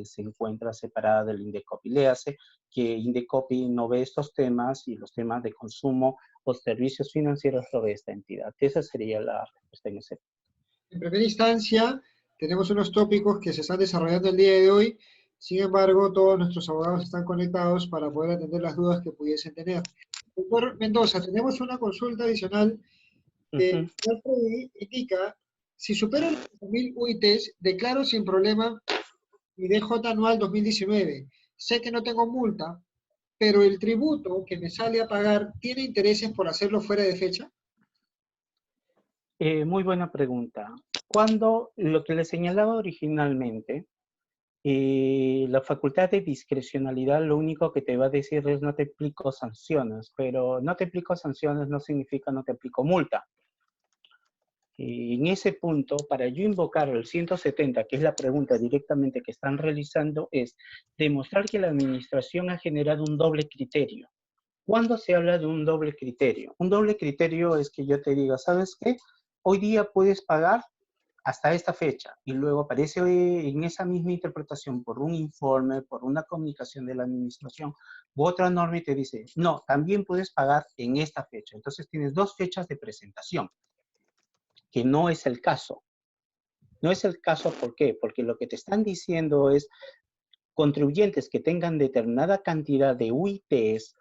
se encuentra separada del Indecopi. Léase que Indecopi no ve estos temas y los temas de consumo o servicios financieros lo ve esta entidad. Esa sería la respuesta en ese punto. En primera instancia, tenemos unos tópicos que se están desarrollando el día de hoy. Sin embargo, todos nuestros abogados están conectados para poder atender las dudas que pudiesen tener. Doctor Mendoza, tenemos una consulta adicional que el indica, si supero los 5.000 UITs, declaro sin problema mi DJ anual 2019. Sé que no tengo multa, pero el tributo que me sale a pagar, ¿tiene intereses por hacerlo fuera de fecha? Muy buena pregunta. Cuando lo que le señalaba originalmente, la facultad de discrecionalidad lo único que te va a decir es no te aplico sanciones, pero no te aplico sanciones no significa no te aplico multa. En ese punto, para yo invocar el 170, que es la pregunta directamente que están realizando, es demostrar que la administración ha generado un doble criterio. ¿Cuándo se habla de un doble criterio? Un doble criterio es que yo te diga, ¿sabes qué? Hoy día puedes pagar hasta esta fecha y luego aparece en esa misma interpretación por un informe, por una comunicación de la administración u otra norma y te dice, no, también puedes pagar en esta fecha. Entonces tienes dos fechas de presentación, que no es el caso. No es el caso, ¿por qué? Porque lo que te están diciendo es contribuyentes que tengan determinada cantidad de UITs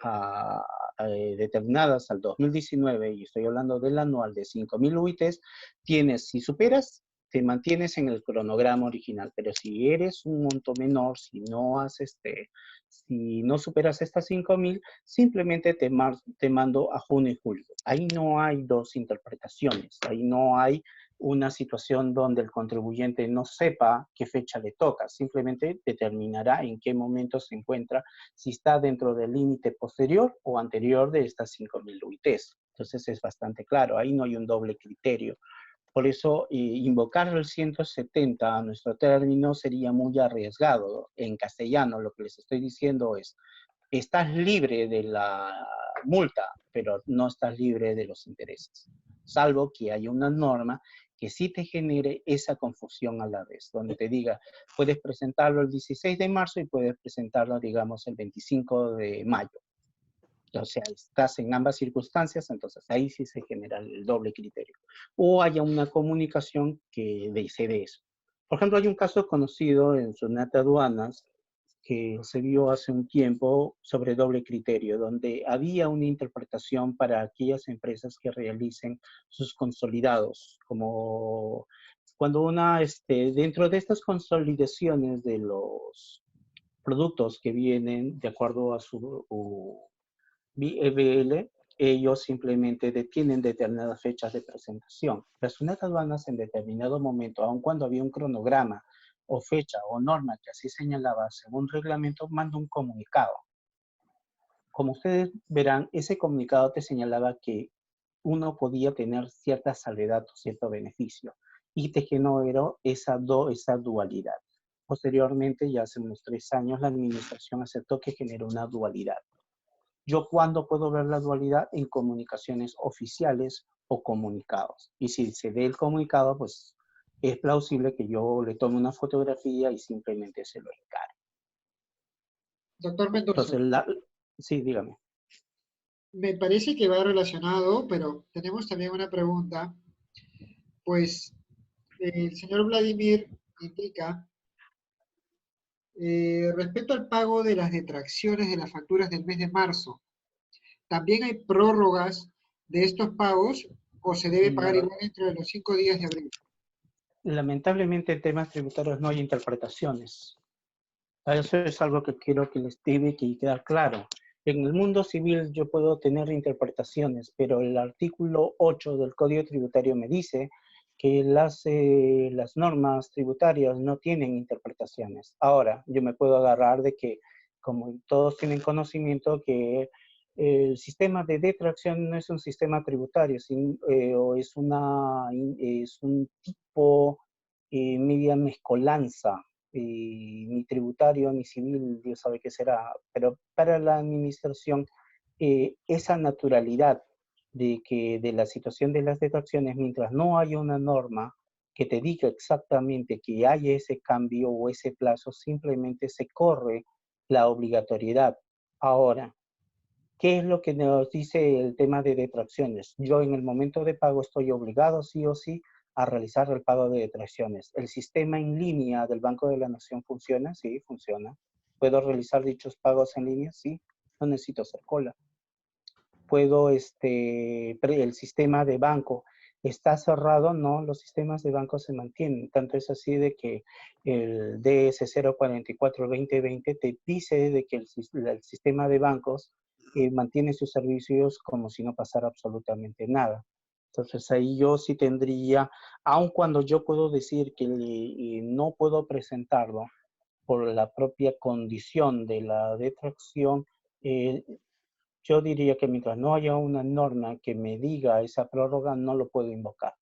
determinadas al 2019, y estoy hablando del anual de 5.000 UITs, tienes, si superas, te mantienes en el cronograma original, pero si eres un monto menor, si no superas estas 5.000, simplemente te mando a junio y julio. Ahí no hay dos interpretaciones, ahí no hay una situación donde el contribuyente no sepa qué fecha le toca, simplemente determinará en qué momento se encuentra, si está dentro del límite posterior o anterior de estas 5.000 UITs. Entonces es bastante claro, ahí no hay un doble criterio. Por eso invocar el 170 a nuestro término sería muy arriesgado. En castellano lo que les estoy diciendo es, estás libre de la multa, pero no estás libre de los intereses, salvo que haya una norma que sí te genere esa confusión a la vez, donde te diga, puedes presentarlo el 16 de marzo y puedes presentarlo, digamos, el 25 de mayo. O sea, estás en ambas circunstancias, entonces ahí sí se genera el doble criterio. O haya una comunicación que dice de eso. Por ejemplo, hay un caso conocido en SUNAT Aduanas que se vio hace un tiempo sobre doble criterio, donde había una interpretación para aquellas empresas que realicen sus consolidados, como cuando dentro de estas consolidaciones de los productos que vienen de acuerdo a su BEBL, ellos simplemente tienen determinadas fechas de presentación. Las aduanas en determinado momento, aun cuando había un cronograma o fecha o norma que así señalaba según reglamento, manda un comunicado. Como ustedes verán, ese comunicado te señalaba que uno podía tener cierta salvedad o cierto beneficio y te generó esa dualidad. Posteriormente, ya hace unos 3 años, la administración aceptó que generó una dualidad. ¿Yo cuándo puedo ver la dualidad? En comunicaciones oficiales o comunicados. Y si se ve el comunicado, pues es plausible que yo le tome una fotografía y simplemente se lo encargue. Doctor Mendoza. Entonces, sí, dígame. Me parece que va relacionado, pero tenemos también una pregunta. Pues el señor Vladimir indica, respecto al pago de las detracciones de las facturas del mes de marzo, ¿también hay prórrogas de estos pagos o se debe pagar igual entre los 5 días de abril? Lamentablemente en temas tributarios no hay interpretaciones. Eso es algo que quiero que les debe quedar claro. En el mundo civil yo puedo tener interpretaciones, pero el artículo 8 del Código Tributario me dice que las normas tributarias no tienen interpretaciones. Ahora, yo me puedo agarrar de que, como todos tienen conocimiento, que el sistema de detracción no es un sistema tributario, o es un tipo media mezcolanza, ni tributario ni civil, Dios sabe qué será, pero para la administración esa naturalidad de la situación de las detracciones, mientras no haya una norma que te diga exactamente que haya ese cambio o ese plazo, simplemente se corre la obligatoriedad. Ahora, ¿qué es lo que nos dice el tema de detracciones? Yo en el momento de pago estoy obligado sí o sí a realizar el pago de detracciones. ¿El sistema en línea del Banco de la Nación funciona? Sí, funciona. ¿Puedo realizar dichos pagos en línea? Sí, no necesito hacer cola. ¿Puedo, el sistema de banco está cerrado? No, los sistemas de banco se mantienen. Tanto es así de que el DS 044-2020 te dice de que el sistema de bancos mantiene sus servicios como si no pasara absolutamente nada. Entonces ahí yo sí tendría, aun cuando yo puedo decir que no puedo presentarlo por la propia condición de la detracción, yo diría que mientras no haya una norma que me diga esa prórroga, no lo puedo invocar,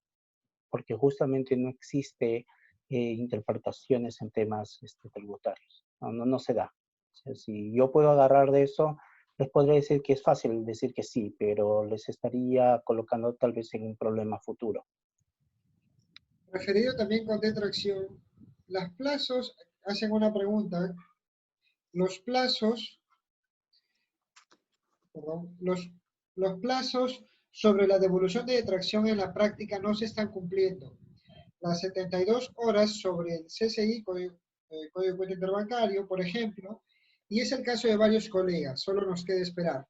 porque justamente no existe interpretaciones en temas tributarios. No se da. O sea, si yo puedo agarrar de eso, les podría decir que es fácil decir que sí, pero les estaría colocando tal vez en un problema futuro. Referido también con detracción, los plazos, hacen una pregunta, los plazos sobre la devolución de detracción en la práctica no se están cumpliendo. Las 72 horas sobre el CCI, Código de Cuenta Interbancario, por ejemplo, y es el caso de varios colegas, solo nos queda esperar.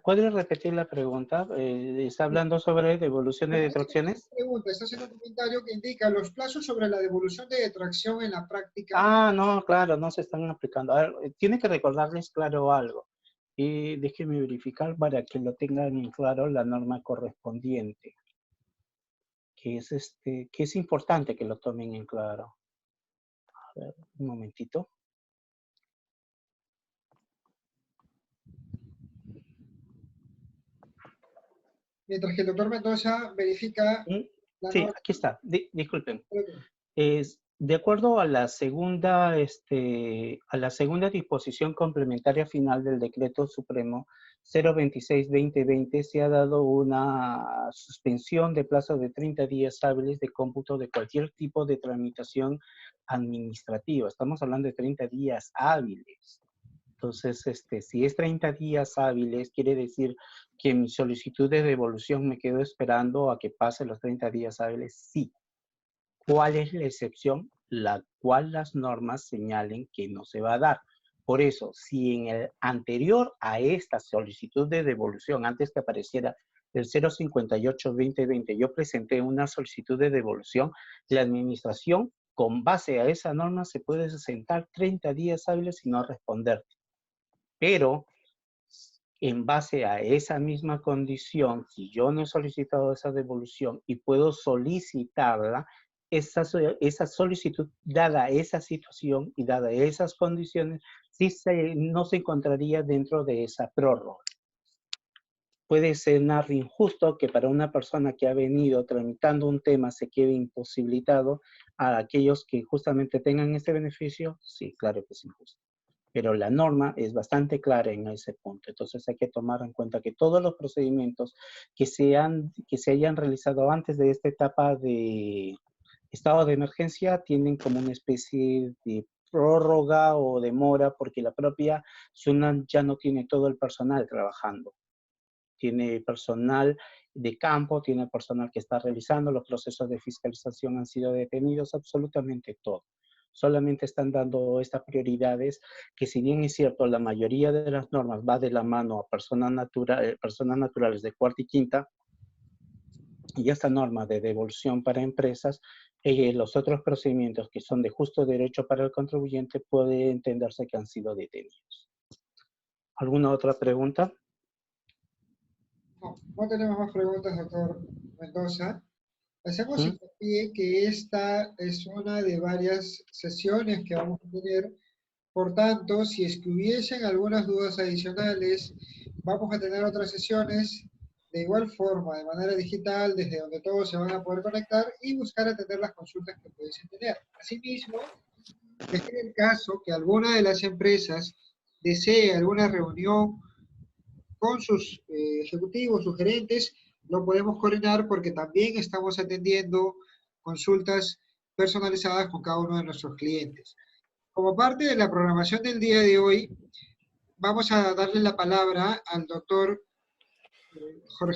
¿Puedes repetir la pregunta? ¿Está hablando sobre devolución de detracciones? Está haciendo un comentario que indica los plazos sobre la devolución de detracción en la práctica. Ah, no, claro, no se están aplicando. A ver, tiene que recordarles claro algo. Déjenme verificar para que lo tengan en claro la norma correspondiente. Que es importante que lo tomen en claro. A ver, un momentito. Mientras que el doctor Mendoza verifica... Sí, aquí está. Disculpen. De acuerdo a la segunda disposición complementaria final del Decreto Supremo 026-2020, se ha dado una suspensión de plazo de 30 días hábiles de cómputo de cualquier tipo de tramitación administrativa. Estamos hablando de 30 días hábiles. Entonces, si es 30 días hábiles, quiere decir que mi solicitud de devolución me quedo esperando a que pase los 30 días hábiles. Sí. ¿Cuál es la excepción? La cual las normas señalen que no se va a dar. Por eso, si en el anterior a esta solicitud de devolución, antes que apareciera el 058-2020, yo presenté una solicitud de devolución, la administración con base a esa norma se puede sentar 30 días hábiles y no responder. Pero en base a esa misma condición, si yo no he solicitado esa devolución y puedo solicitarla, esa solicitud, dada esa situación y dada esas condiciones, sí no se encontraría dentro de esa prórroga. Puede ser injusto que para una persona que ha venido tramitando un tema se quede imposibilitado a aquellos que justamente tengan ese beneficio. Sí, claro que es injusto. Pero la norma es bastante clara en ese punto. Entonces hay que tomar en cuenta que todos los procedimientos que se hayan realizado antes de esta etapa de estado de emergencia tienen como una especie de prórroga o demora porque la propia SUNAT ya no tiene todo el personal trabajando. Tiene personal de campo, tiene personal que está realizando, los procesos de fiscalización han sido detenidos, absolutamente todo. Solamente están dando estas prioridades que, si bien es cierto, la mayoría de las normas va de la mano a personas naturales de cuarta y quinta, y esta norma de devolución para empresas, los otros procedimientos que son de justo derecho para el contribuyente puede entenderse que han sido detenidos. ¿Alguna otra pregunta? No tenemos más preguntas, doctor Mendoza. Hacemos hincapié que esta es una de varias sesiones que vamos a tener. Por tanto, si es que hubiesen algunas dudas adicionales, vamos a tener otras sesiones de igual forma, de manera digital, desde donde todos se van a poder conectar y buscar atender las consultas que pudiesen tener. Asimismo, es en el caso que alguna de las empresas desee alguna reunión con sus ejecutivos, sus gerentes, lo podemos coordinar porque también estamos atendiendo consultas personalizadas con cada uno de nuestros clientes. Como parte de la programación del día de hoy, vamos a darle la palabra al doctor Jorge